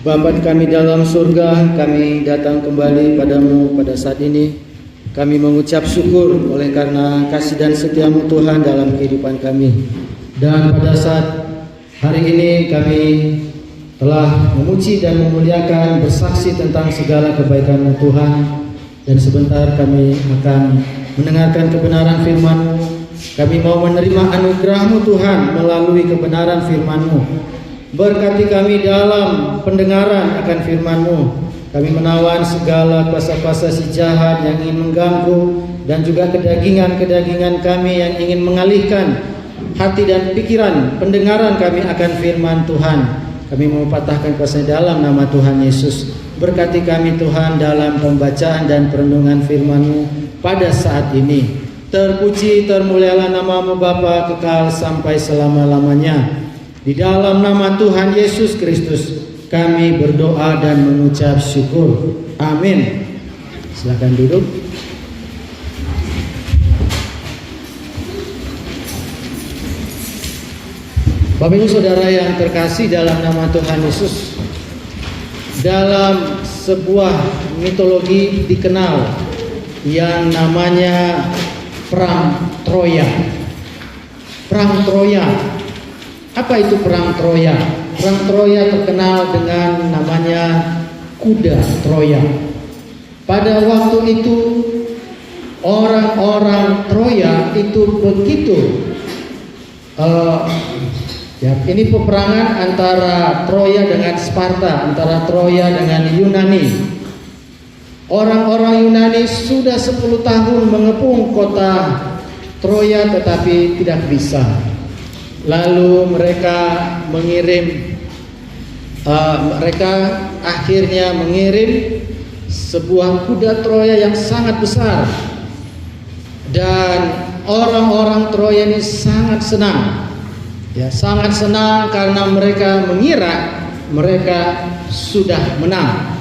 Bapa kami dalam surga, kami datang kembali padamu pada saat ini. Kami mengucap syukur oleh karena kasih dan setiamu Tuhan dalam kehidupan kami. Dan pada saat hari ini kami telah memuji dan memuliakan, bersaksi tentang segala kebaikan-Mu Tuhan. Dan sebentar kami akan mendengarkan kebenaran firman-Mu. Kami mau menerima anugerah-Mu Tuhan melalui kebenaran firman-Mu. Berkati kami dalam pendengaran akan firman-Mu. Kami menawan segala kuasa-kuasa si jahat yang ingin mengganggu, dan juga kedagingan-kedagingan kami yang ingin mengalihkan hati dan pikiran pendengaran kami akan firman Tuhan. Kami mau patahkan kuasa dalam nama Tuhan Yesus. Berkati kami Tuhan dalam pembacaan dan perenungan firman-Mu pada saat ini. Terpuji termulialah nama-Mu Bapa kekal sampai selama-lamanya. Di dalam nama Tuhan Yesus Kristus kami berdoa dan mengucap syukur. Amin. Silakan duduk. Bapak Ibu Saudara yang terkasih dalam nama Tuhan Yesus, dalam sebuah mitologi dikenal yang namanya Perang Troya. Perang Troya. Apa itu Perang Troya? Perang Troya terkenal dengan namanya kuda Troya. Pada waktu itu orang-orang Troya itu begitu ini peperangan antara Troya dengan Sparta, antara Troya dengan Yunani. Orang-orang Yunani sudah 10 tahun mengepung kota Troya tetapi tidak bisa. Lalu mereka akhirnya mengirim sebuah kuda Troya yang sangat besar. Dan orang-orang Troya ini sangat senang. Ya, sangat senang karena mereka mengira mereka sudah menang.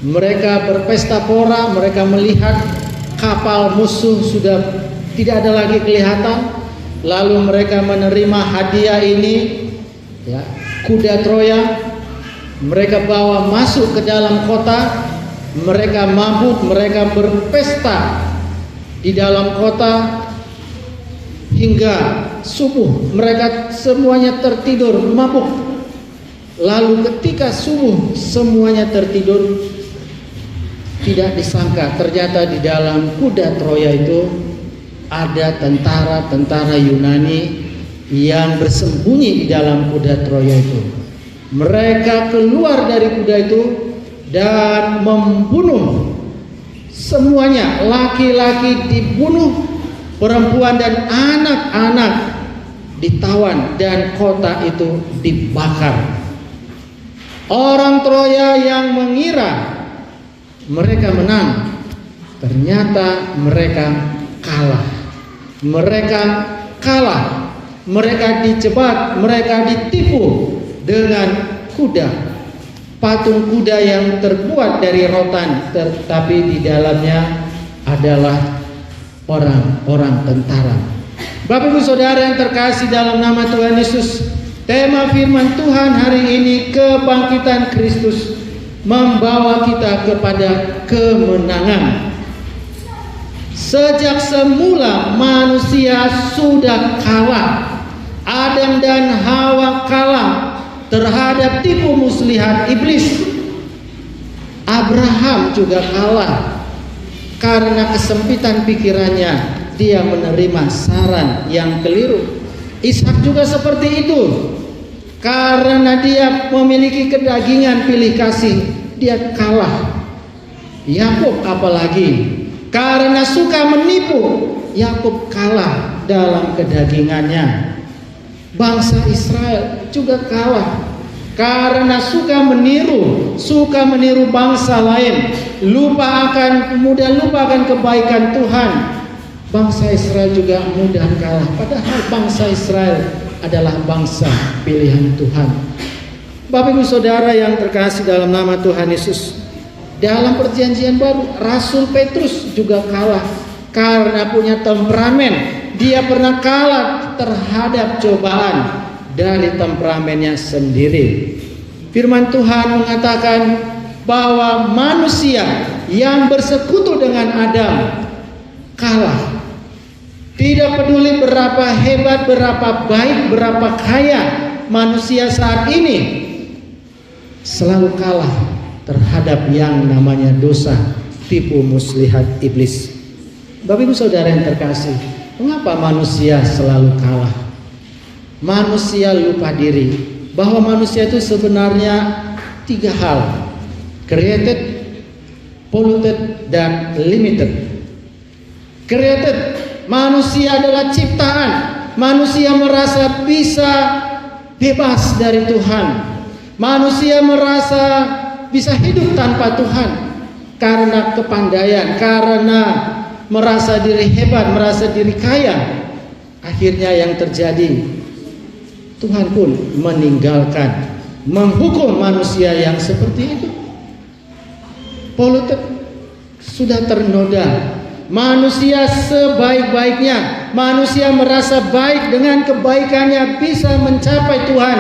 Mereka berpesta pora, mereka melihat kapal musuh sudah tidak ada lagi kelihatan. Lalu mereka menerima hadiah ini, ya, kuda Troya. Mereka bawa masuk ke dalam kota. Mereka mabuk, mereka berpesta di dalam kota hingga subuh. Mereka semuanya tertidur mabuk. Lalu ketika subuh semuanya tertidur, tidak disangka ternyata di dalam kuda Troya itu ada tentara-tentara Yunani yang bersembunyi di dalam kuda Troya itu. Mereka keluar dari kuda itu dan membunuh semuanya. Laki-laki dibunuh, perempuan dan anak-anak ditawan, dan kota itu dibakar. Orang Troya yang mengira mereka menang, ternyata mereka kalah. Mereka kalah, mereka dijebak, mereka ditipu dengan kuda. Patung kuda yang terbuat dari rotan, tetapi di dalamnya adalah orang-orang tentara. Bapak Ibu Saudara yang terkasih dalam nama Tuhan Yesus, tema firman Tuhan hari ini, kebangkitan Kristus, membawa kita kepada kemenangan. Sejak semula manusia sudah kalah. Adam dan Hawa kalah terhadap tipu muslihat iblis. Abraham juga kalah karena kesempitan pikirannya. Dia menerima saran yang keliru. Ishak juga seperti itu. Karena dia memiliki kedagingan pilih kasih, dia kalah. Yakub apalagi, karena suka menipu, Yakub kalah dalam kedagingannya. Bangsa Israel juga kalah karena suka meniru bangsa lain, mudah lupakan kebaikan Tuhan. Bangsa Israel juga mudah kalah, padahal bangsa Israel adalah bangsa pilihan Tuhan. Bapak Ibu Saudara yang terkasih dalam nama Tuhan Yesus, dalam perjanjian baru Rasul Petrus juga kalah karena punya temperamen. Dia pernah kalah terhadap cobaan dari temperamennya sendiri. Firman Tuhan mengatakan bahwa manusia yang bersekutu dengan Adam kalah. Tidak peduli berapa hebat, berapa baik, berapa kaya manusia saat ini, selalu kalah terhadap yang namanya dosa, tipu muslihat iblis. Bapak Ibu Saudara yang terkasih, mengapa manusia selalu kalah? Manusia lupa diri bahwa manusia itu sebenarnya 3 hal: created, polluted, dan limited. Created, manusia adalah ciptaan. Manusia merasa bisa bebas dari Tuhan. Manusia merasa bisa hidup tanpa Tuhan karena kepandaian, karena merasa diri hebat, merasa diri kaya. Akhirnya yang terjadi, Tuhan pun meninggalkan, menghukum manusia yang seperti itu. Polluted, sudah ternoda. Manusia sebaik-baiknya, manusia merasa baik dengan kebaikannya bisa mencapai Tuhan.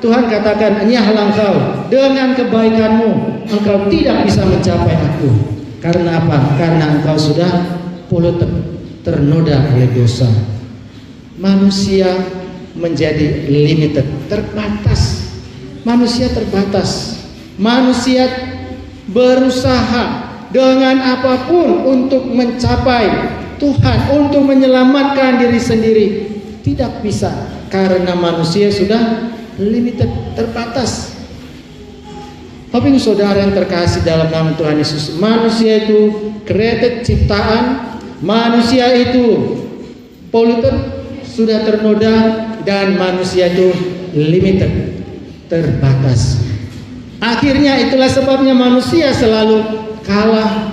Tuhan katakan, "Nyahlah engkau, dengan kebaikanmu engkau tidak bisa mencapai aku." Karena apa? Karena engkau sudah polluted, ternoda oleh dosa. Manusia menjadi limited, terbatas. Manusia terbatas. Manusia berusaha dengan apapun untuk mencapai Tuhan, untuk menyelamatkan diri sendiri. Tidak bisa, karena manusia sudah limited, terbatas. Bapak Ibu Saudara yang terkasih dalam nama Tuhan Yesus, manusia itu created, ciptaan. Manusia itu polluted, sudah ternoda, dan manusia itu limited, terbatas. Akhirnya itulah sebabnya manusia selalu kalah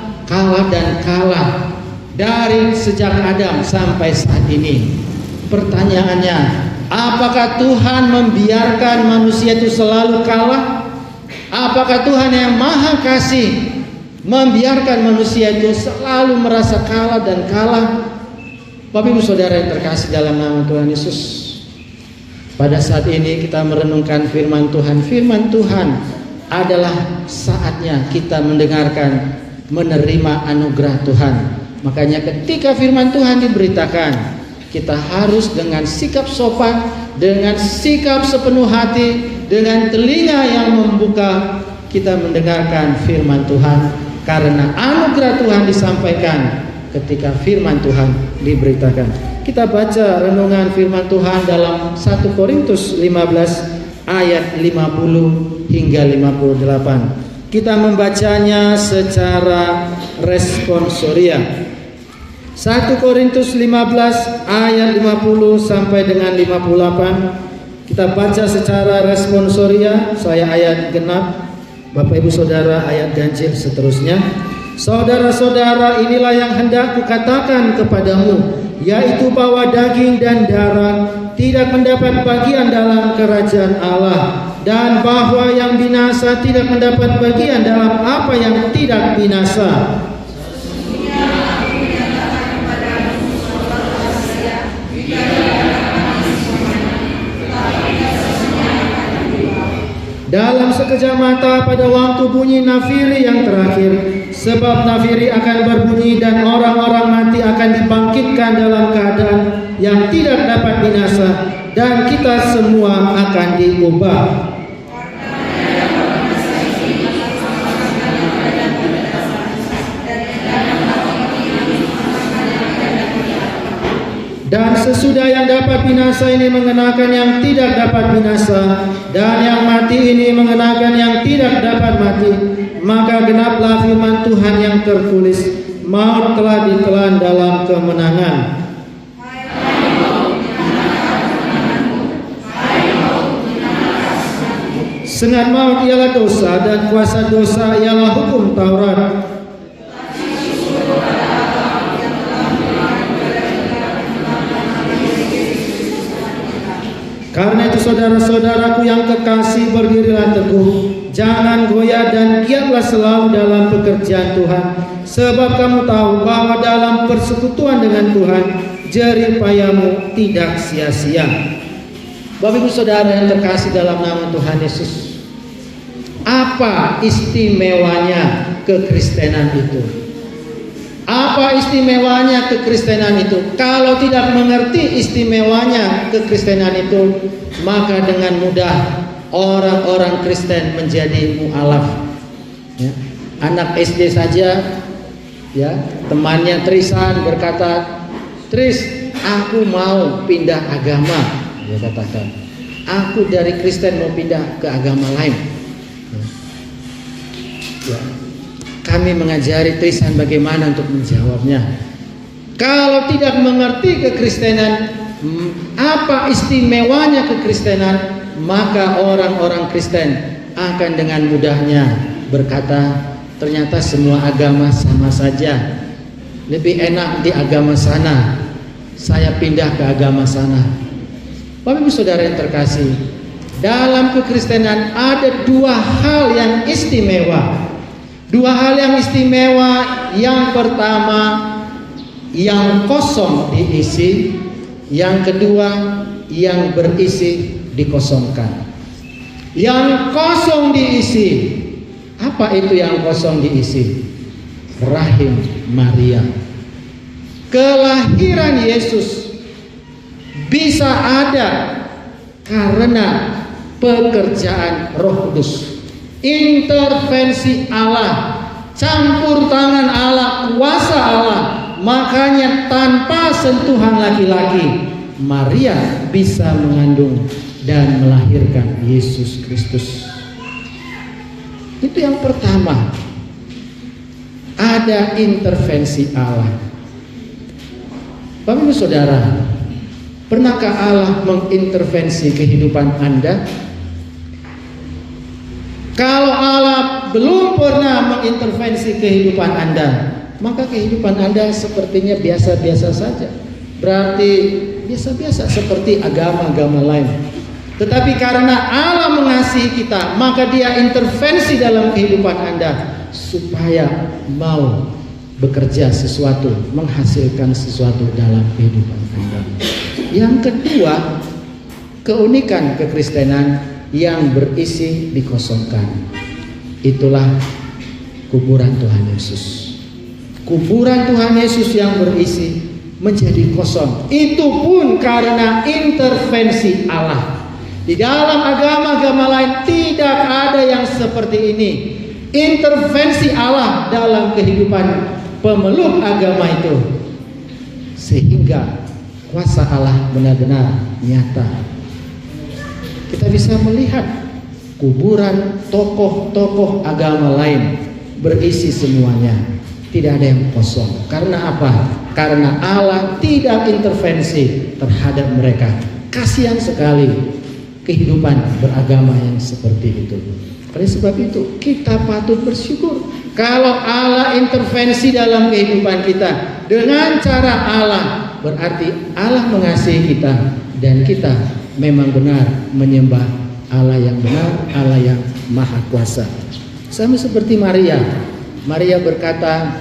dan kalah dari sejak Adam sampai saat ini. Pertanyaannya, apakah Tuhan membiarkan manusia itu selalu kalah? Apakah Tuhan yang Maha Kasih membiarkan manusia itu selalu merasa kalah dan kalah? Bapak Ibu Saudara yang terkasih dalam nama Tuhan Yesus, pada saat ini kita merenungkan firman Tuhan. Firman Tuhan adalah saatnya kita mendengarkan, menerima anugerah Tuhan. Makanya ketika firman Tuhan diberitakan, kita harus dengan sikap sopan, dengan sikap sepenuh hati, dengan telinga yang membuka, kita mendengarkan firman Tuhan. Karena anugerah Tuhan disampaikan ketika firman Tuhan diberitakan. Kita baca renungan firman Tuhan dalam 1 Korintus 15 ayat 50 hingga 58. Kita membacanya secara responsoria. 1 Korintus 15 ayat 50 sampai dengan 58. Kita baca secara responsoria. Saya ayat genap, Bapak Ibu Saudara ayat ganjil seterusnya. Saudara-saudara, inilah yang hendak kukatakan kepadamu, yaitu bahwa daging dan darah tidak mendapat bagian dalam kerajaan Allah, dan bahwa yang binasa tidak mendapat bagian dalam apa yang tidak binasa. Dalam sekejap mata pada waktu bunyi nafiri yang terakhir, sebab nafiri akan berbunyi dan orang-orang mati akan dibangkitkan dalam keadaan yang tidak dapat binasa, dan kita semua akan diubah. Dan sesudah yang dapat binasa ini mengenakan yang tidak dapat binasa, dan yang mati ini mengenakan yang tidak dapat mati, maka genaplah firman Tuhan yang tertulis, maut telah ditelan dalam kemenangan. Sengat maut ialah dosa, dan kuasa dosa ialah hukum Taurat. Karena itu saudara-saudaraku yang kekasih, berdirilah teguh, jangan goyah, dan giatlah selalu dalam pekerjaan Tuhan. Sebab kamu tahu bahwa dalam persekutuan dengan Tuhan, jerih payamu tidak sia-sia. Bapak Ibu Saudara yang terkasih dalam nama Tuhan Yesus, Apa istimewanya kekristenan itu? Apa istimewanya kekristenan itu? Kalau tidak mengerti istimewanya kekristenan itu, maka dengan mudah orang-orang Kristen menjadi mu'alaf. Ya. Anak SD saja, ya, temannya Trisan berkata, "Tris, aku mau pindah agama." Dia katakan, "Aku dari Kristen mau pindah ke agama lain." Ya. Kami mengajari Trisan bagaimana untuk menjawabnya. Kalau tidak mengerti kekristenan, apa istimewanya kekristenan, maka orang-orang Kristen akan dengan mudahnya berkata, ternyata semua agama sama saja. Lebih enak di agama sana, saya pindah ke agama sana. Bapak Ibu Saudara yang terkasih, dalam kekristenan ada dua hal yang istimewa. Dua hal yang istimewa. Yang pertama, yang kosong diisi. Yang kedua, yang berisi dikosongkan. Yang kosong diisi. Apa itu yang kosong diisi? Rahim Maria. Kelahiran Yesus bisa ada karena pekerjaan Roh Kudus. Intervensi Allah, campur tangan Allah, kuasa Allah. Makanya tanpa sentuhan laki-laki, Maria bisa mengandung dan melahirkan Yesus Kristus. Itu yang pertama. Ada intervensi Allah. Bapak Ibu Saudara, pernahkah Allah mengintervensi kehidupan Anda? Kalau Allah belum pernah mengintervensi kehidupan Anda, maka kehidupan Anda sepertinya biasa-biasa saja. Berarti biasa-biasa seperti agama-agama lain. Tetapi karena Allah mengasihi kita, maka Dia intervensi dalam kehidupan Anda supaya mau bekerja sesuatu, menghasilkan sesuatu dalam kehidupan Anda. Yang kedua, keunikan kekristenan yang berisi dikosongkan. Itulah kuburan Tuhan Yesus. Kuburan Tuhan Yesus yang berisi menjadi kosong. Itu pun karena intervensi Allah. Di dalam agama-agama lain tidak ada yang seperti ini. Intervensi Allah dalam kehidupan pemeluk agama itu, sehingga kuasa Allah benar-benar nyata. Kita bisa melihat kuburan tokoh-tokoh agama lain berisi semuanya. Tidak ada yang kosong. Karena apa? Karena Allah tidak intervensi terhadap mereka. Kasihan sekali kehidupan beragama yang seperti itu. Oleh sebab itu kita patut bersyukur kalau Allah intervensi dalam kehidupan kita dengan cara Allah. Berarti Allah mengasihi kita dan kita memang benar menyembah Allah yang benar, Allah yang maha kuasa. Sama seperti Maria. Maria berkata,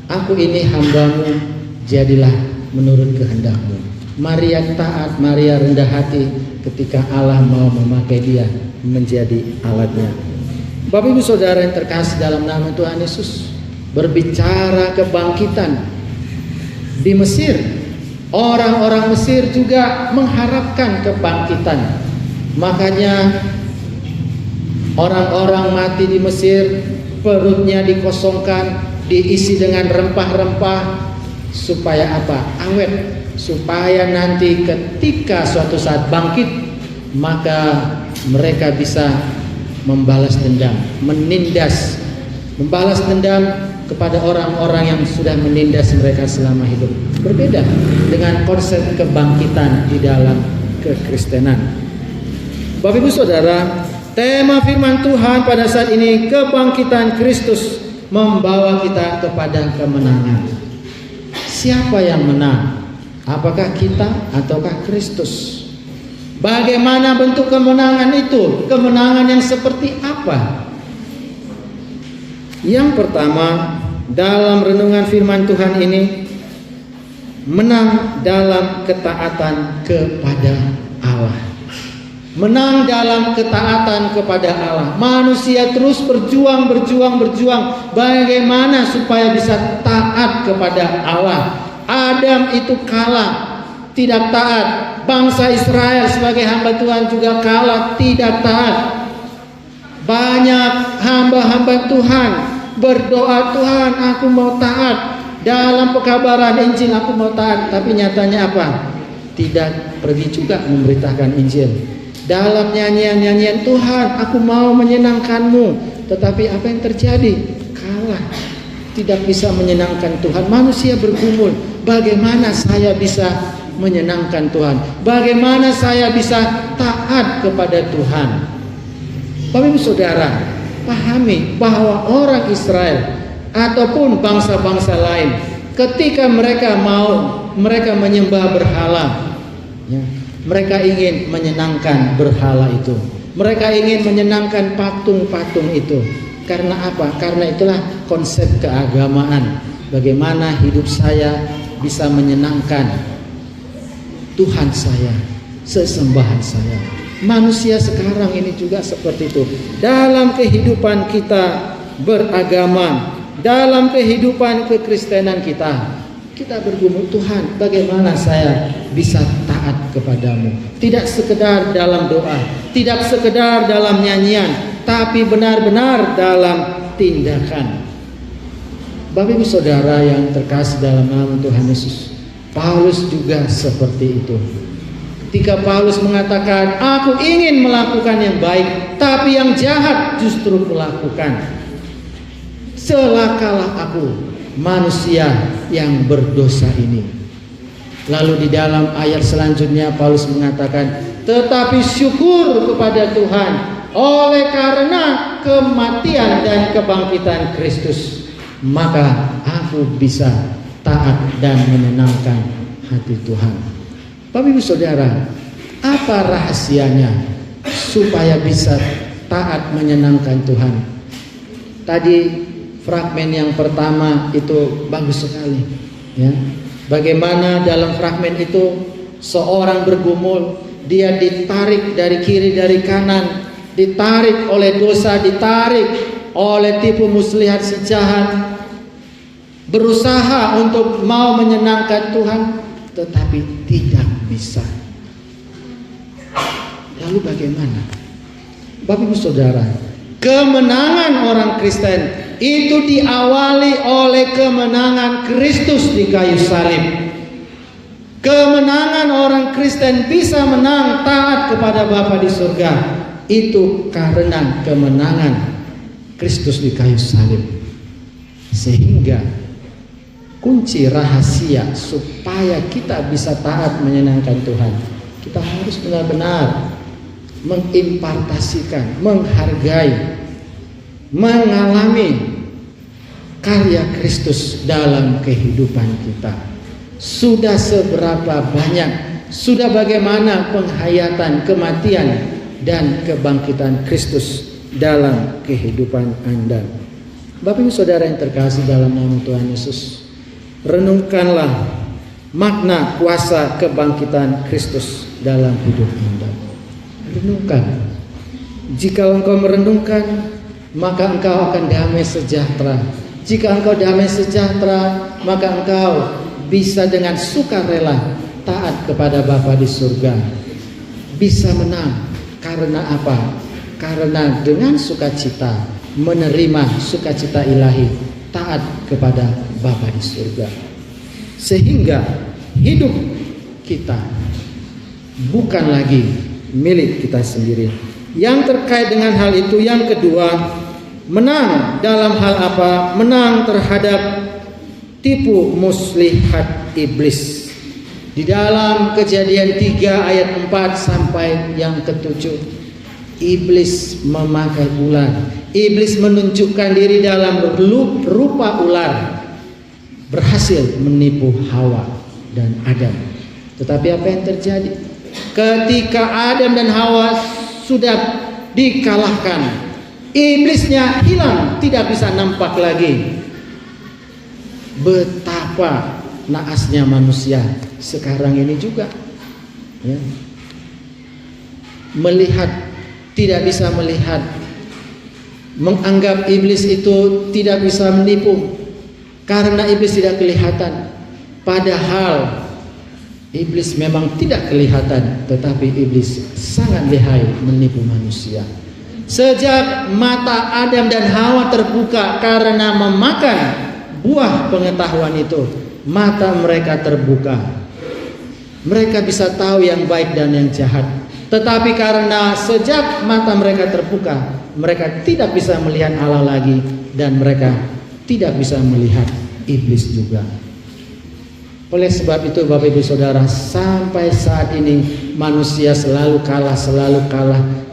"Aku ini hambamu, jadilah menurut kehendakmu." Maria taat, Maria rendah hati ketika Allah mau memakai dia menjadi alatnya. Bapak Ibu Saudara yang terkasih dalam nama Tuhan Yesus, berbicara kebangkitan di Mesir, orang-orang Mesir juga mengharapkan kebangkitan. Makanya orang-orang mati di Mesir perutnya dikosongkan, diisi dengan rempah-rempah supaya apa? Awet, supaya nanti ketika suatu saat bangkit maka mereka bisa membalas dendam, membalas dendam kepada orang-orang yang sudah menindas mereka selama hidup. Berbeda dengan konsep kebangkitan di dalam kekristenan. Bapak Ibu Saudara, tema firman Tuhan pada saat ini, kebangkitan Kristus membawa kita kepada kemenangan. Siapa yang menang? Apakah kita ataukah Kristus? Bagaimana bentuk kemenangan itu? Kemenangan yang seperti apa? Yang pertama, dalam renungan firman Tuhan ini, menang dalam ketaatan kepada Allah. menang dalam ketaatan kepada Allah. Manusia terus berjuang bagaimana supaya bisa taat kepada Allah. Adam itu kalah, tidak taat. Bangsa Israel sebagai hamba Tuhan juga kalah, tidak taat. Banyak hamba-hamba Tuhan berdoa, Tuhan aku mau taat, dalam pekabaran Injil aku mau taat, tapi nyatanya apa? Tidak pergi juga memberitakan Injil. Dalam nyanyian-nyanyian, Tuhan aku mau menyenangkan-Mu, tetapi apa yang terjadi? Kalah, tidak bisa menyenangkan Tuhan. Manusia bergumul, bagaimana saya bisa menyenangkan Tuhan? Bagaimana saya bisa taat kepada Tuhan? Bapak Ibu Saudara, pahami bahwa orang Israel ataupun bangsa-bangsa lain, ketika mereka menyembah berhala, ya, mereka ingin menyenangkan berhala itu. Mereka ingin menyenangkan patung-patung itu. Karena apa? Karena itulah konsep keagamaan. Bagaimana hidup saya bisa menyenangkan Tuhan saya, sesembahan saya. Manusia sekarang ini juga seperti itu. Dalam kehidupan kita beragama, dalam kehidupan kekristenan kita bergumul, Tuhan bagaimana saya bisa taat kepadamu. Tidak sekedar dalam doa, tidak sekedar dalam nyanyian, tapi benar-benar dalam tindakan. Bapak Ibu Saudara yang terkasih dalam nama Tuhan Yesus, Paulus juga seperti itu. Ketika Paulus mengatakan, aku ingin melakukan yang baik, tapi yang jahat justru kulakukan. Celakalah aku, manusia yang berdosa ini. Lalu di dalam ayat selanjutnya Paulus mengatakan, tetapi syukur kepada Tuhan oleh karena kematian dan kebangkitan Kristus, maka aku bisa taat dan menyenangkan hati Tuhan. Bapak Ibu Saudara, apa rahasianya supaya bisa taat menyenangkan Tuhan? Tadi fragmen yang pertama itu bagus sekali, ya. Bagaimana dalam fragmen itu seorang bergumul, dia ditarik dari kiri dari kanan, ditarik oleh dosa, ditarik oleh tipu muslihat si jahat, berusaha untuk mau menyenangkan Tuhan, tetapi tidak bisa. Lalu bagaimana? Bapak Ibu Saudara, kemenangan orang Kristen itu diawali oleh kemenangan Kristus di kayu salib. Kemenangan orang Kristen bisa menang taat kepada Bapa di surga, itu karena kemenangan Kristus di kayu salib. Sehingga kunci rahasia supaya kita bisa taat menyenangkan Tuhan, kita harus benar-benar mengimpartasikan, menghargai, mengalami karya Kristus dalam kehidupan kita. Sudah seberapa banyak, sudah bagaimana penghayatan kematian dan kebangkitan Kristus dalam kehidupan Anda. Bapak Ibu Saudara yang terkasih dalam nama Tuhan Yesus, renungkanlah makna kuasa kebangkitan Kristus dalam hidup Anda. Renungkan. Jika engkau merenungkan, maka engkau akan damai sejahtera. Jika engkau damai sejahtera, maka engkau bisa dengan sukarela taat kepada Bapa di surga. Bisa menang. Karena apa? Karena dengan sukacita menerima sukacita ilahi, taat kepada Bapa di surga. Sehingga hidup kita bukan lagi milik kita sendiri. Yang terkait dengan hal itu, yang kedua, menang dalam hal apa? Menang terhadap tipu muslihat iblis. Di dalam Kejadian 3 ayat 4 sampai yang ke-7, iblis memakai ular. Iblis menunjukkan diri dalam rupa ular, berhasil menipu Hawa dan Adam. Tetapi apa yang terjadi? Ketika Adam dan Hawa sudah dikalahkan, iblisnya hilang, tidak bisa nampak lagi. Betapa naasnya manusia sekarang ini juga, ya. melihat, tidak bisa melihat, menganggap iblis itu tidak bisa menipu karena iblis tidak kelihatan. Padahal iblis memang tidak kelihatan, tetapi iblis sangat lihai menipu manusia. Sejak mata Adam dan Hawa terbuka karena memakan buah pengetahuan itu, mata mereka terbuka. Mereka bisa tahu yang baik dan yang jahat. Tetapi karena sejak mata mereka terbuka, mereka tidak bisa melihat Allah lagi, dan mereka tidak bisa melihat iblis juga. Oleh sebab itu Bapak Ibu Saudara, sampai saat ini manusia selalu kalah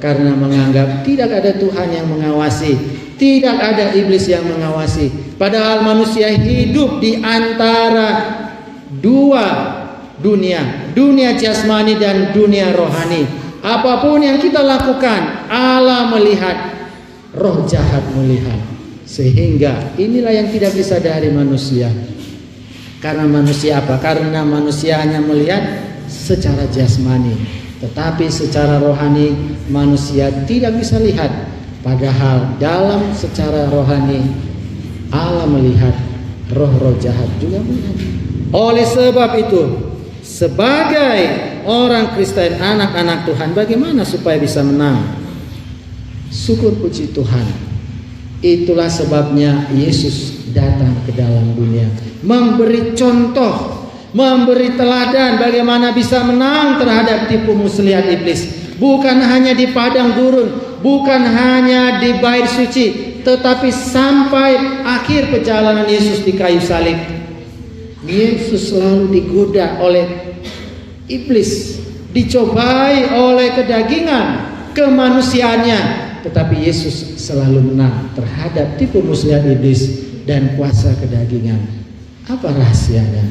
karena menganggap tidak ada Tuhan yang mengawasi, tidak ada iblis yang mengawasi. Padahal manusia hidup di antara dua dunia, dunia jasmani dan dunia rohani. Apapun yang kita lakukan, Allah melihat, roh jahat melihat. Sehingga inilah yang tidak disadari manusia. Karena manusia apa? Karena manusia hanya melihat secara jasmani, tetapi secara rohani manusia tidak bisa lihat. Padahal dalam secara rohani Allah melihat, roh-roh jahat juga melihat. Oleh sebab itu, sebagai orang Kristen, anak-anak Tuhan, bagaimana supaya bisa menang? Syukur puji Tuhan. Itulah sebabnya Yesus datang ke dalam dunia, memberi contoh, memberi teladan bagaimana bisa menang terhadap tipu muslihat iblis. Bukan hanya di padang gurun, bukan hanya di bait suci, tetapi sampai akhir perjalanan Yesus di kayu salib. Yesus selalu digoda oleh iblis, dicobai oleh kedagingan, kemanusiaannya, tetapi Yesus selalu menang terhadap tipu muslihat iblis dan kuasa kedagingan. Apa rahasianya?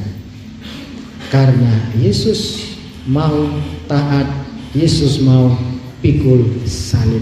Karena Yesus mau taat, Yesus mau pikul salib.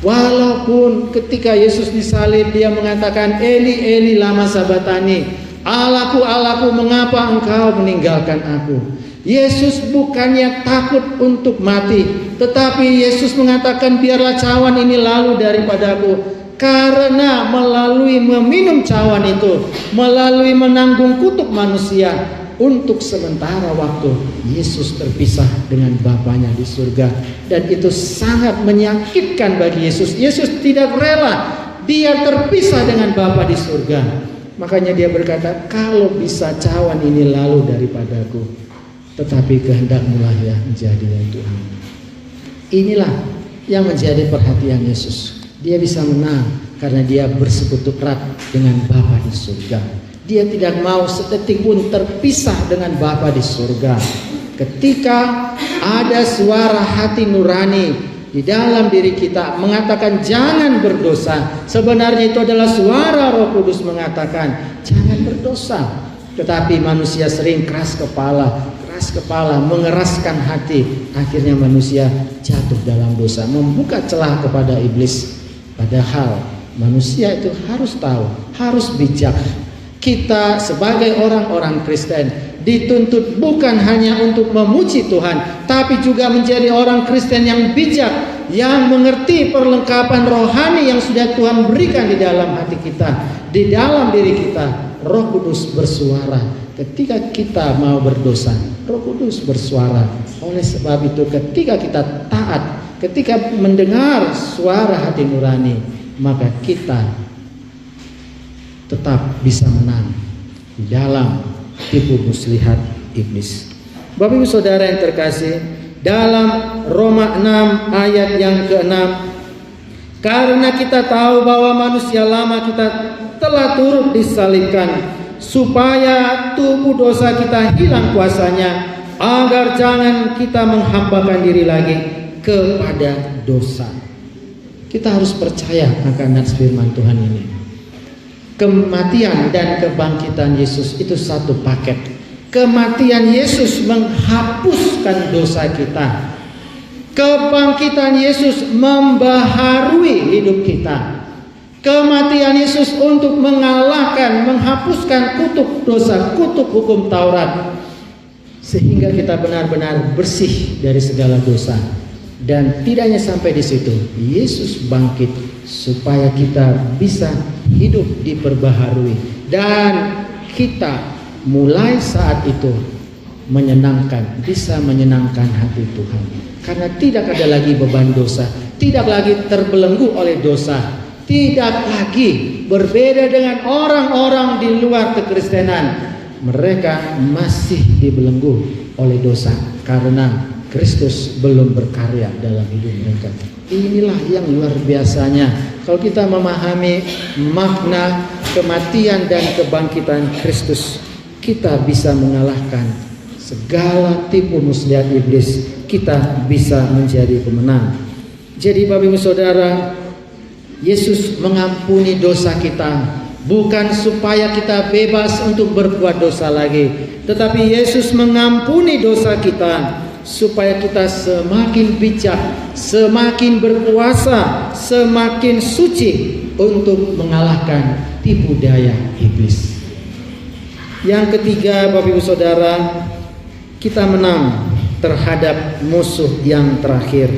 Walaupun ketika Yesus disalib dia mengatakan, Eli Eli lama sabatani, Allahku Allahku mengapa engkau meninggalkan aku. Yesus bukannya takut untuk mati, tetapi Yesus mengatakan, biarlah cawan ini lalu daripadaku. Karena melalui meminum cawan itu, melalui menanggung kutuk manusia, untuk sementara waktu Yesus terpisah dengan Bapanya di surga. Dan itu sangat menyakitkan bagi Yesus. Yesus tidak rela dia terpisah dengan Bapa di surga. Makanya dia berkata, kalau bisa cawan ini lalu daripadaku, tetapi kehendak-Mu lah ya menjadi ya Tuhan. Inilah yang menjadi perhatian Yesus. Dia bisa menang karena dia bersekutu erat dengan Bapa di surga. Dia tidak mau sedetik pun terpisah dengan Bapa di surga. Ketika ada suara hati nurani di dalam diri kita mengatakan jangan berdosa, sebenarnya itu adalah suara Roh Kudus mengatakan jangan berdosa. Tetapi manusia sering keras kepala, mengeraskan hati. Akhirnya manusia jatuh dalam dosa, membuka celah kepada iblis. Padahal manusia itu harus tahu, harus bijak. Kita sebagai orang-orang Kristen dituntut bukan hanya untuk memuji Tuhan, tapi juga menjadi orang Kristen yang bijak, yang mengerti perlengkapan rohani yang sudah Tuhan berikan di dalam hati kita, di dalam diri kita. Roh Kudus bersuara ketika kita mau berdosa. Roh Kudus bersuara. Oleh sebab itu ketika kita taat, ketika mendengar suara hati nurani, maka kita tetap bisa menang di dalam tipu muslihat iblis. Bapak Ibu Saudara yang terkasih, dalam Roma 6 ayat yang ke-6, karena kita tahu bahwa manusia lama kita telah turut disalibkan, supaya tubuh dosa kita hilang kuasanya, agar jangan kita menghambakan diri lagi kepada dosa. Kita harus percaya akan firman Tuhan ini. Kematian dan kebangkitan Yesus itu satu paket. Kematian Yesus menghapuskan dosa kita. Kebangkitan Yesus membaharui hidup kita. Kematian Yesus untuk mengalahkan, menghapuskan kutuk dosa, kutuk hukum Taurat, sehingga kita benar-benar bersih dari segala dosa. Dan tidak hanya sampai di situ, Yesus bangkit supaya kita bisa hidup diperbaharui, dan kita mulai saat itu bisa menyenangkan hati Tuhan, karena tidak ada lagi beban dosa, tidak lagi terbelenggu oleh dosa, tidak lagi berbeda dengan orang-orang di luar kekristenan. Mereka masih dibelenggu oleh dosa karena Kristus belum berkarya dalam hidup mereka. Inilah yang luar biasanya kalau kita memahami makna kematian dan kebangkitan Kristus. Kita bisa mengalahkan segala tipu muslihat iblis. Kita bisa menjadi pemenang. Jadi Bapak Ibu Saudara, Yesus mengampuni dosa kita, bukan supaya kita bebas untuk berbuat dosa lagi, tetapi Yesus mengampuni dosa kita supaya kita semakin bijak, semakin berkuasa, semakin suci untuk mengalahkan tipu daya iblis. Yang ketiga, Bapak Ibu Saudara, kita menang terhadap musuh yang terakhir.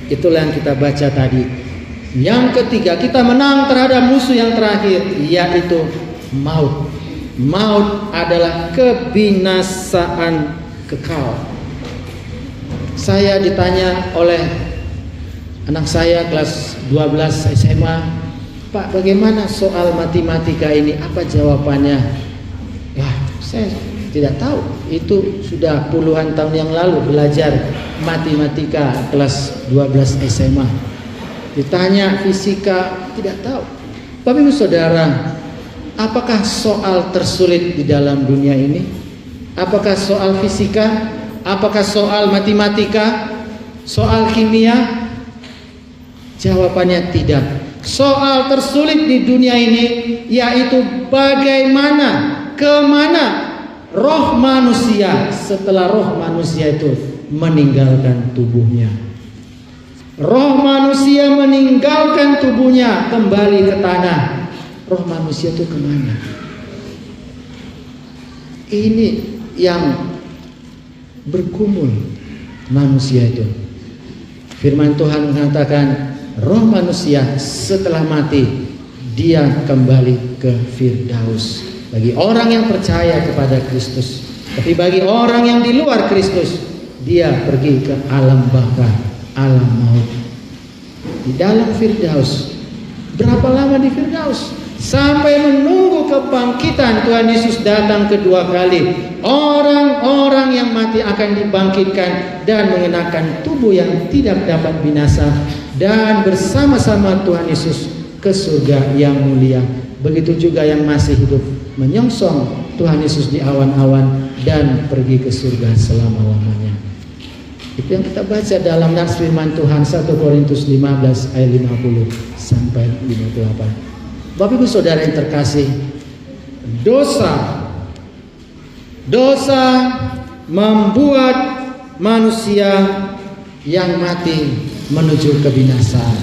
Itulah yang kita baca tadi. Yang ketiga, kita menang terhadap musuh yang terakhir, yaitu maut. Maut adalah kebinasaan kekal. Saya ditanya oleh anak saya kelas 12 SMA, "Pak, bagaimana soal matematika ini? Apa jawabannya?" Wah, saya tidak tahu. Itu sudah puluhan tahun yang lalu belajar matematika kelas 12 SMA. Ditanya fisika, tidak tahu. Bapak Ibu Saudara, apakah soal tersulit di dalam dunia ini? Apakah soal fisika? Apakah soal matematika? Soal kimia? Jawabannya tidak. Soal tersulit di dunia ini yaitu bagaimana, kemana roh manusia setelah roh manusia itu meninggalkan tubuhnya. Roh manusia meninggalkan tubuhnya, kembali ke tanah. Roh manusia itu kemana? Ini yang bergumul manusia itu. Firman Tuhan mengatakan roh manusia setelah mati dia kembali ke Firdaus bagi orang yang percaya kepada Kristus. Tapi bagi orang yang di luar Kristus, dia pergi ke alam baka, alam maut. Di dalam Firdaus. Berapa lama di Firdaus? Sampai menunggu kebangkitan Tuhan Yesus datang kedua kali. Orang-orang yang mati akan dibangkitkan dan mengenakan tubuh yang tidak dapat binasa, dan bersama-sama Tuhan Yesus ke surga yang mulia. Begitu juga yang masih hidup menyongsong Tuhan Yesus di awan-awan dan pergi ke surga selama-lamanya. Itu yang kita baca dalam nas firman Tuhan 1 Korintus 15 ayat 50 sampai 58. Bapak Ibu Saudara yang terkasih, dosa membuat manusia yang mati menuju kebinasaan.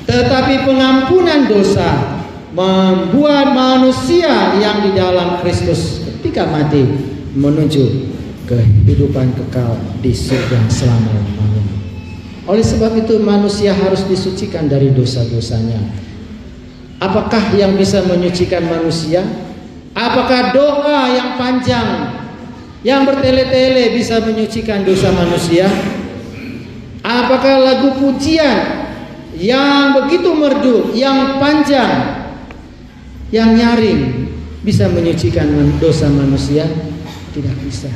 Tetapi pengampunan dosa membuat manusia yang di dalam Kristus ketika mati menuju kehidupan kekal di surga selama-lamanya. Oleh sebab itu manusia harus disucikan dari dosa-dosanya. Apakah yang bisa menyucikan manusia? Apakah doa yang panjang, yang bertele-tele bisa menyucikan dosa manusia? Apakah lagu pujian yang begitu merdu, yang panjang, yang nyaring bisa menyucikan dosa manusia? Tidak bisa.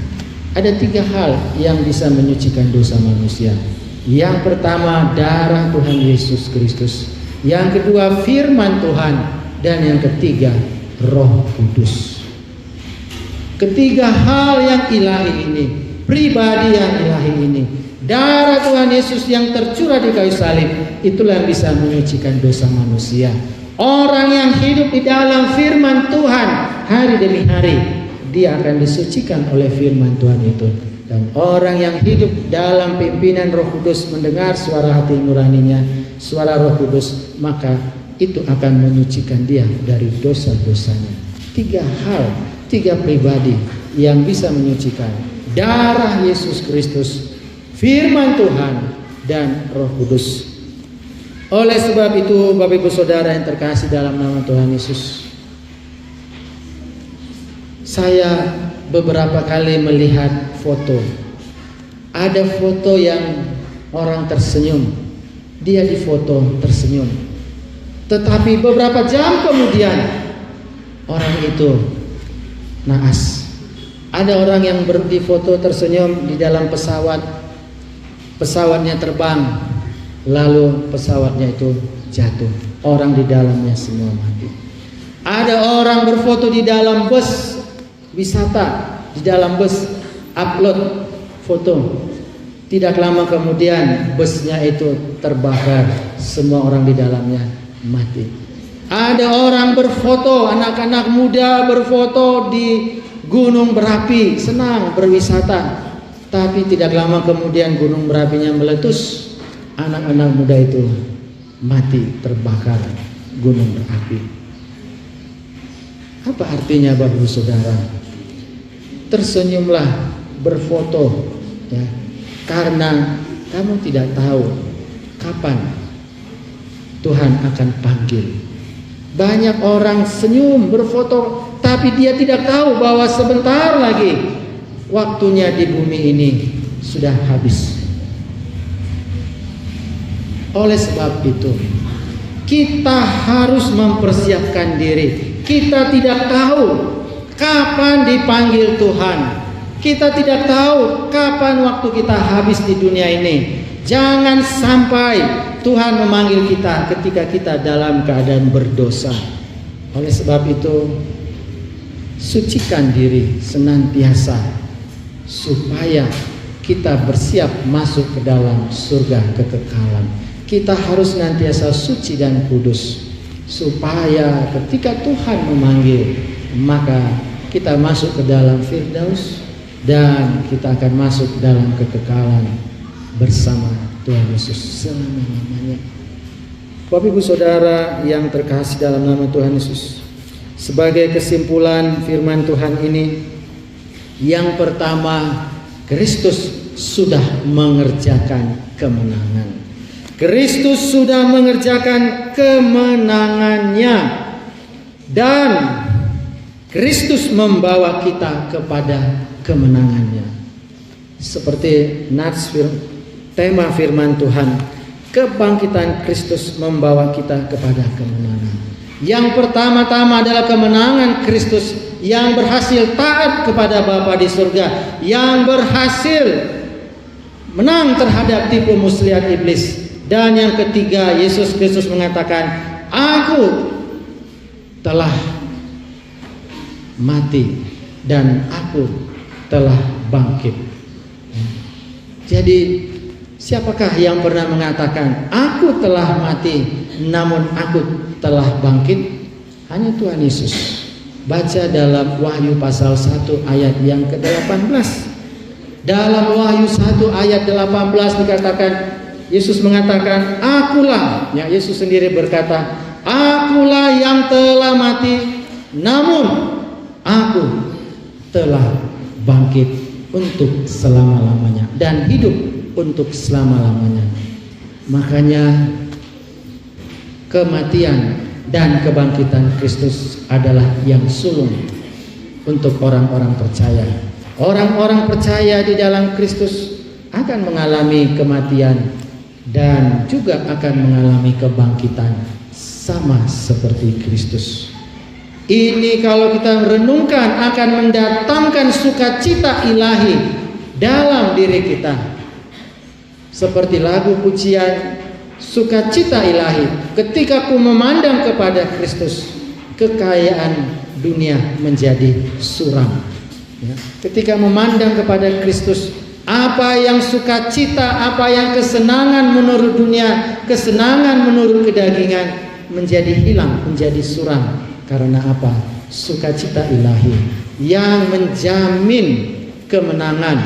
Ada 3 hal yang bisa menyucikan dosa manusia. Yang pertama, darah Tuhan Yesus Kristus. Yang kedua, firman Tuhan. Dan yang ketiga, Roh Kudus. Ketiga hal yang ilahi ini, pribadi yang ilahi ini, darah Tuhan Yesus yang tercurah di kayu salib, itulah yang bisa menyucikan dosa manusia. Orang yang hidup di dalam firman Tuhan hari demi hari, dia akan disucikan oleh firman Tuhan itu. Dan orang yang hidup dalam pimpinan Roh Kudus, mendengar suara hati nuraninya, suara Roh Kudus, maka itu akan menyucikan dia dari dosa-dosanya. 3 hal, 3 pribadi yang bisa menyucikan: darah Yesus Kristus, firman Tuhan, dan Roh Kudus. Oleh sebab itu, Bapak Ibu Saudara yang terkasih dalam nama Tuhan Yesus, saya beberapa kali melihat foto. Ada foto yang orang tersenyum, dia di foto tersenyum. Tetapi beberapa jam kemudian orang itu naas. Ada orang yang di foto tersenyum di dalam pesawat, pesawatnya terbang, lalu pesawatnya itu jatuh, orang di dalamnya semua mati. Ada orang berfoto di dalam bus wisata, di dalam bus upload foto. Tidak lama kemudian busnya itu terbakar, semua orang di dalamnya mati. Ada orang berfoto, anak-anak muda berfoto di gunung berapi, senang berwisata. Tapi tidak lama kemudian gunung berapinya meletus, anak-anak muda itu mati terbakar gunung berapi. Apa artinya Bapak Ibu Saudara? Tersenyumlah, berfoto, ya, karena kamu tidak tahu kapan Tuhan akan panggil. Banyak orang senyum, berfoto, tapi dia tidak tahu bahwa sebentar lagi waktunya di bumi ini sudah habis. Oleh sebab itu, kita harus mempersiapkan diri. Kita tidak tahu kapan dipanggil Tuhan. Kita tidak tahu kapan waktu kita habis di dunia ini. Jangan sampai Tuhan memanggil kita ketika kita dalam keadaan berdosa. Oleh sebab itu, sucikan diri senantiasa supaya kita bersiap masuk ke dalam surga kekekalan. Kita harus senantiasa suci dan kudus supaya ketika Tuhan memanggil, maka kita masuk ke dalam Firdaus dan kita akan masuk dalam kekekalan bersama Tuhan Yesus selama-lamanya. Bapak Ibu Saudara yang terkasih dalam nama Tuhan Yesus, sebagai kesimpulan firman Tuhan ini, yang pertama, Kristus sudah mengerjakan kemenangan. Kristus sudah mengerjakan kemenangannya dan Kristus membawa kita kepada kemenangannya. Seperti tema firman Tuhan, kebangkitan Kristus membawa kita kepada kemenangan. Yang pertama-tama adalah kemenangan Kristus yang berhasil taat kepada Bapa di surga, yang berhasil menang terhadap tipu muslihat iblis. Dan yang ketiga, Yesus Kristus mengatakan, aku telah mati dan aku telah bangkit. Jadi siapakah yang pernah mengatakan aku telah mati namun aku telah bangkit? Hanya Tuhan Yesus. Baca dalam Wahyu pasal 1 ayat yang ke-18. Dalam Wahyu 1 ayat 18 dikatakan, Yesus mengatakan, akulah, ya, Yesus sendiri berkata, akulah yang telah mati, namun aku telah bangkit untuk selama-lamanya dan hidup untuk selama-lamanya. Makanya kematian dan kebangkitan Kristus adalah yang sulung untuk orang-orang percaya. Orang-orang percaya di dalam Kristus akan mengalami kematian dan juga akan mengalami kebangkitan sama seperti Kristus. Ini kalau kita renungkan akan mendatangkan sukacita ilahi dalam diri kita. Seperti lagu pujian, sukacita ilahi ketika ku memandang kepada Kristus, kekayaan dunia menjadi suram. Ya. Ketika memandang kepada Kristus, apa yang sukacita, apa yang kesenangan menurut dunia, kesenangan menurut kedagingan menjadi hilang, menjadi suram. Karena apa? Sukacita ilahi yang menjamin kemenangan,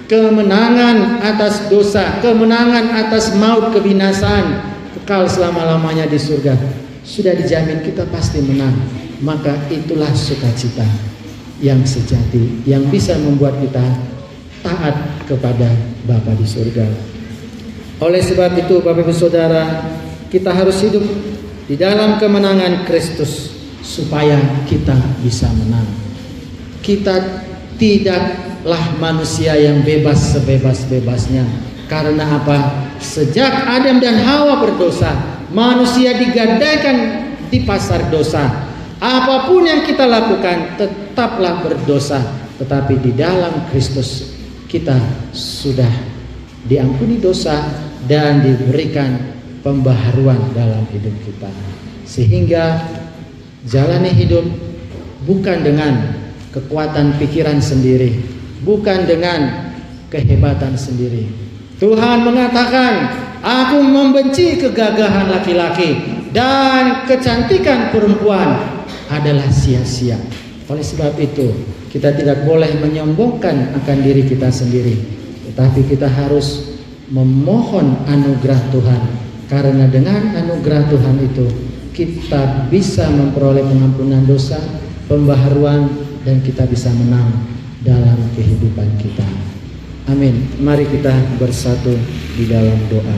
kemenangan atas dosa, kemenangan atas maut, kebinasaan, kekal selama-lamanya di surga. Sudah dijamin, kita pasti menang. Maka itulah sukacita yang sejati, yang bisa membuat kita taat kepada Bapa di surga. Oleh sebab itu Bapak Ibu Saudara, kita harus hidup di dalam kemenangan Kristus supaya kita bisa menang. Kita tidaklah manusia yang bebas sebebas-bebasnya. Karena apa? Sejak Adam dan Hawa berdosa, manusia digadaikan di pasar dosa. Apapun yang kita lakukan tetaplah berdosa. Tetapi di dalam Kristus kita sudah diampuni dosa dan diberikan pembaharuan dalam hidup kita. Sehingga jalani hidup bukan dengan kekuatan pikiran sendiri, bukan dengan kehebatan sendiri. Tuhan mengatakan, aku membenci kegagahan laki-laki dan kecantikan perempuan adalah sia-sia. Oleh sebab itu, kita tidak boleh menyombongkan akan diri kita sendiri, tetapi kita harus memohon anugerah Tuhan. Karena dengan anugerah Tuhan itu, kita bisa memperoleh pengampunan dosa, pembaharuan, dan kita bisa menang dalam kehidupan kita. Amin. Mari kita bersatu di dalam doa.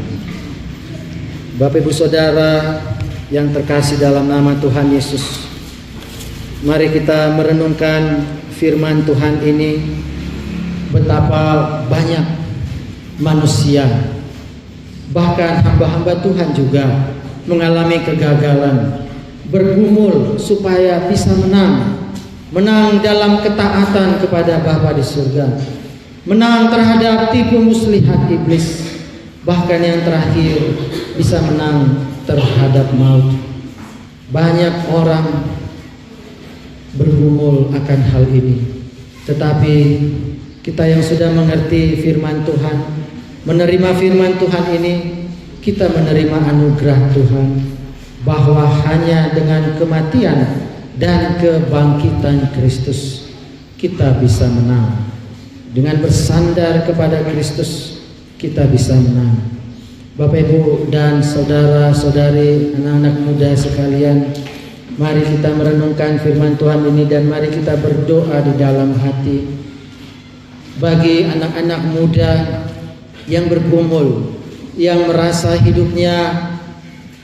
Bapak Ibu Saudara yang terkasih dalam nama Tuhan Yesus, mari kita merenungkan firman Tuhan ini. Betapa banyak manusia, bahkan hamba-hamba Tuhan juga mengalami kegagalan, bergumul supaya bisa menang dalam ketaatan kepada Bapa di surga, menang terhadap tipu muslihat iblis, bahkan yang terakhir bisa menang terhadap maut. Banyak orang bergumul akan hal ini, tetapi kita yang sudah mengerti firman Tuhan, menerima firman Tuhan ini, kita menerima anugerah Tuhan bahwa hanya dengan kematian dan kebangkitan Kristus kita bisa menang. Dengan bersandar kepada Kristus kita bisa menang. Bapak Ibu dan saudara-saudari, anak-anak muda sekalian, mari kita merenungkan firman Tuhan ini dan mari kita berdoa di dalam hati. Bagi anak-anak muda yang bergumul, yang merasa hidupnya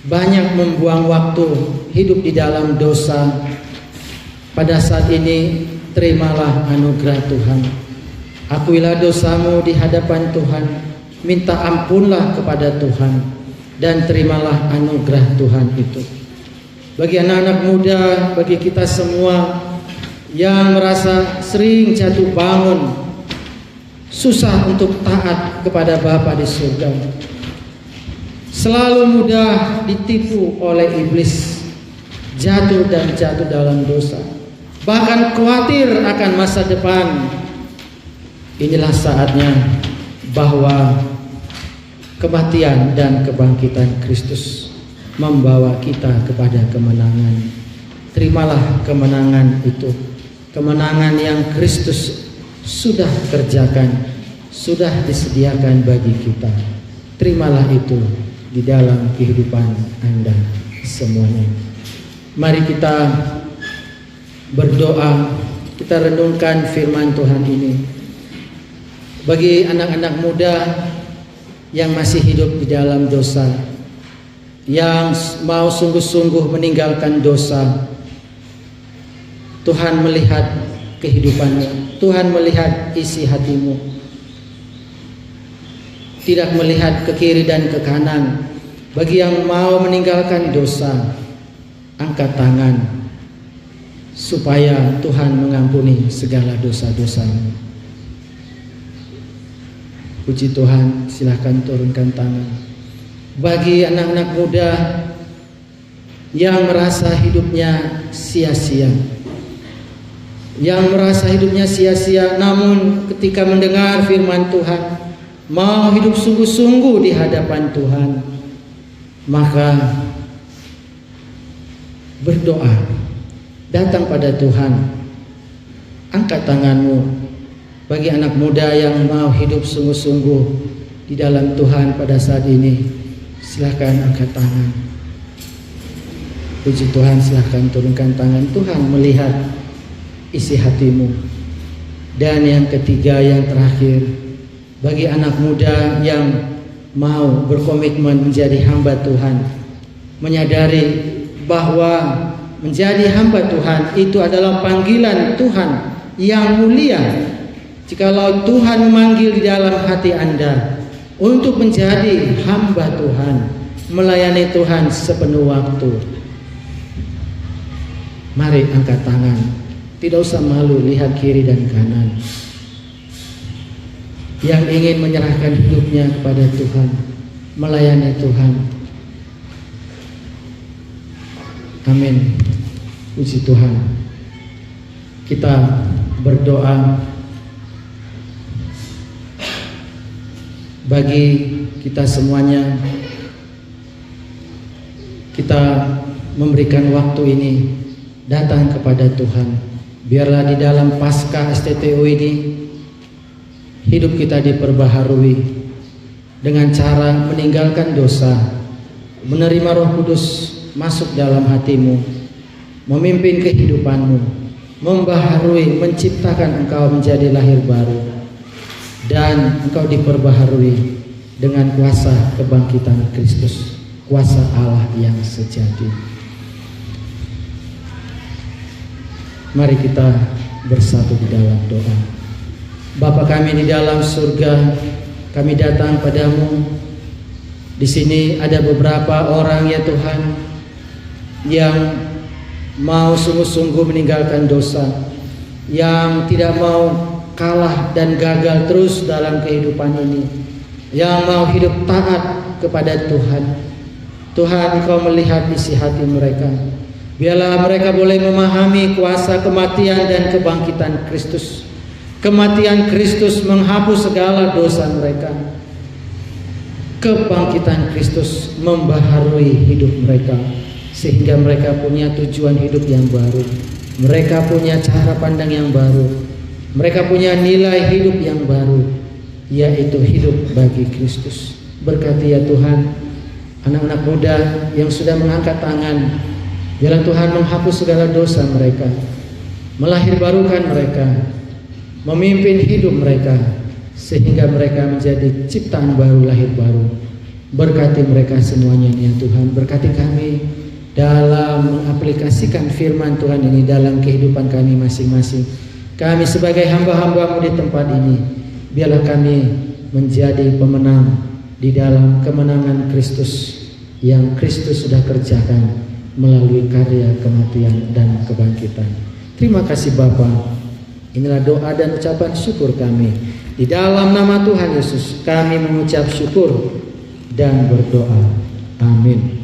banyak membuang waktu, hidup di dalam dosa, pada saat ini terimalah anugerah Tuhan. Akuilah dosamu di hadapan Tuhan, minta ampunlah kepada Tuhan, dan terimalah anugerah Tuhan itu. Bagi anak-anak muda, bagi kita semua yang merasa sering jatuh bangun, susah untuk taat kepada Bapa di surga, selalu mudah ditipu oleh iblis, jatuh dalam dosa, bahkan khawatir akan masa depan. Inilah saatnya bahwa kematian dan kebangkitan Kristus membawa kita kepada kemenangan. Terimalah kemenangan itu, kemenangan yang Kristus sudah kerjakan, sudah disediakan bagi kita. Terimalah itu di dalam kehidupan Anda semuanya. Mari kita berdoa, kita renungkan firman Tuhan ini. Bagi anak-anak muda yang masih hidup di dalam dosa, yang mau sungguh-sungguh meninggalkan dosa, Tuhan melihat kehidupanmu, Tuhan melihat isi hatimu, tidak melihat ke kiri dan ke kanan. Bagi yang mau meninggalkan dosa, angkat tangan supaya Tuhan mengampuni segala dosa-dosamu. Puji Tuhan, silahkan turunkan tangan. Bagi anak-anak muda yang merasa hidupnya sia-sia, yang merasa hidupnya sia-sia, namun ketika mendengar firman Tuhan, mau hidup sungguh-sungguh di hadapan Tuhan, maka berdoa, datang pada Tuhan, angkat tanganmu. Bagi anak muda yang mau hidup sungguh-sungguh di dalam Tuhan pada saat ini, silahkan angkat tangan. Puji Tuhan, silahkan turunkan tangan. Tuhan melihat isi hatimu. Dan yang ketiga, yang terakhir, bagi anak muda yang mau berkomitmen menjadi hamba Tuhan, menyadari bahwa menjadi hamba Tuhan itu adalah panggilan Tuhan yang mulia. Jikalau Tuhan memanggil di dalam hati Anda untuk menjadi hamba Tuhan, melayani Tuhan sepenuh waktu, mari angkat tangan. Tidak usah malu lihat kiri dan kanan. Yang ingin menyerahkan hidupnya kepada Tuhan, melayani Tuhan. Amin. Puji Tuhan. Kita berdoa bagi kita semuanya. Kita memberikan waktu ini datang kepada Tuhan. Biarlah di dalam Paskah STTU ini hidup kita diperbaharui dengan cara meninggalkan dosa, menerima Roh Kudus masuk dalam hatimu, memimpin kehidupanmu, membaharui, menciptakan engkau menjadi lahir baru, dan engkau diperbaharui dengan kuasa kebangkitan Kristus, kuasa Allah yang sejati. Mari kita bersatu di dalam doa. Bapa kami di dalam surga, kami datang padamu. Di sini ada beberapa orang ya Tuhan yang mau sungguh-sungguh meninggalkan dosa, yang tidak mau kalah dan gagal terus dalam kehidupan ini, yang mau hidup taat kepada Tuhan. Tuhan, Engkau melihat isi hati mereka. Biarlah mereka boleh memahami kuasa kematian dan kebangkitan Kristus. Kematian Kristus menghapus segala dosa mereka. Kebangkitan Kristus membaharui hidup mereka, sehingga mereka punya tujuan hidup yang baru. Mereka punya cara pandang yang baru. Mereka punya nilai hidup yang baru, yaitu hidup bagi Kristus. Berkati ya Tuhan anak-anak muda yang sudah mengangkat tangan. Biarlah Tuhan menghapus segala dosa mereka, melahirbarukan mereka, memimpin hidup mereka, sehingga mereka menjadi ciptaan baru, lahir baru. Berkati mereka semuanya ya Tuhan. Berkati kami dalam mengaplikasikan firman Tuhan ini dalam kehidupan kami masing-masing. Kami sebagai hamba-hamba-Mu di tempat ini, biarlah kami menjadi pemenang di dalam kemenangan Kristus yang Kristus sudah kerjakan melalui karya kematian dan kebangkitan. Terima kasih Bapa. Inilah doa dan ucapan syukur kami. Di dalam nama Tuhan Yesus kami mengucap syukur dan berdoa. Amin.